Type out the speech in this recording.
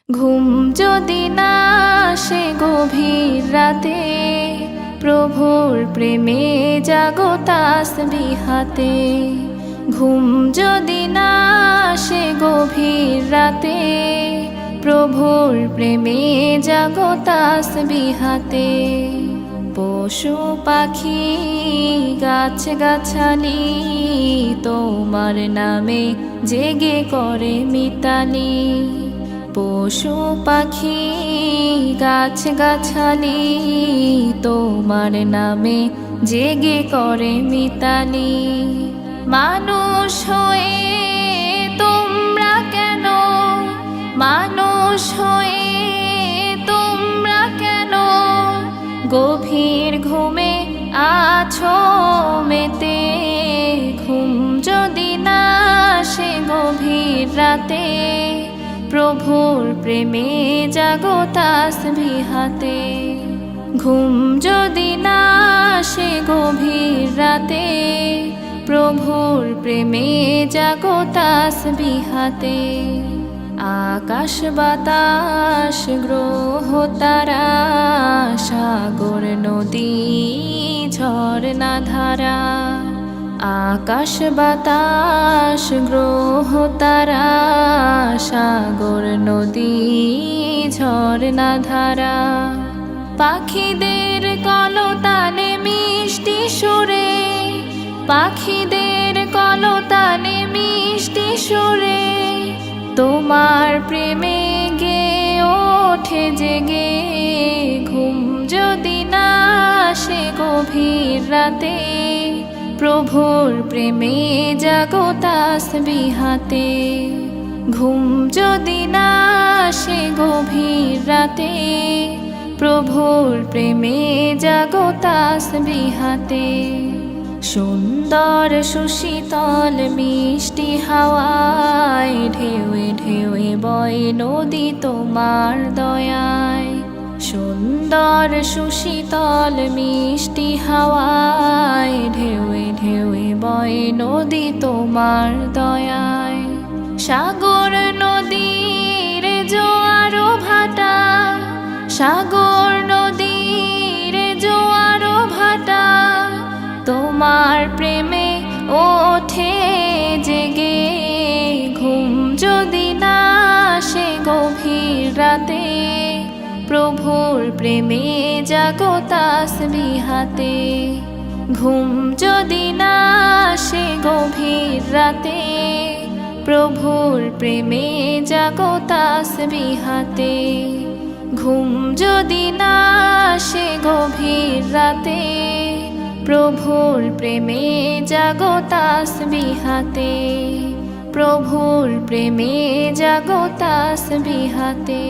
ঘুম যদি না আসে গভীর রাতে, প্রভুর প্রেমে জাগো তাসবিহাতে। ঘুম যদি না আসে গভীর রাতে, প্রভুর প্রেমে জাগো তাসবিহাতে। পশু পাখি গাছ গাছালি তোমার নামে জেগে করে মিতালি। পশু পাখি গাছ গাছালি তোমার নামে জেগে করে মিতালি। মানুষ হয়ে তোমরা কেন, মানুষ হয়ে তোমরা কেন গভীর ঘুমে আছো মেতে। ঘুম যদি না আসে গভীর রাতে, প্রভুর প্রেমে জাগো তাসবিহাতে। ঘুম যদি না আসে গভীর রাতে, প্রভুর প্রেমে জাগো তাসবিহাতে। আকাশ বাতাস গ্রহ তারা, সাগর নদী ঝরনা ধারা। আকাশ বাতাস গ্রহ তারা, সাগর নদী ঝরনা ধারা। পাখিদের কলতানে মিষ্টি সুরে, পাখিদের কলতানে মিষ্টি সুরে তোমার প্রেমে গে ওঠে জেগে। ঘুম যদি না আসে গভীর রাতে, প্রভুর প্রেমে জাগো তাসবিহাতে। ঘুম যদি না আসে গভীর রাতে, প্রভুর প্রেমে জাগো তাসবিহাতে। সুন্দর সুশীতল মিষ্টি হাওয়ায় ঢেউয়ে ঢেউয়ে বয় নদী তোমার দয়ায়। সুন্দর সুশীতল মিষ্টি হাওয়ায় ঢেউয়ে ঢেউয়ে বয় নদী তোমার দয়ায়। সাগর নদীর জোয়ার ভাটা, সাগর নদীর জোয়ার ভাটা তোমার প্রেমে ওঠে জেগে। ঘুম যদি না আসে গভীর রাতে, প্রভুর প্রেমে জাগো তাসবিহাতে। ঘুম যদি না আসে গভীর রাতে, প্রভুর প্রেমে জাগো তাসবিহাতে। ঘুম যদি না আসে গভীর রাতে, প্রভুর প্রেমে জাগো তাসবিহাতে। প্রভুর প্রেমে জাগো তাসবিহাতে।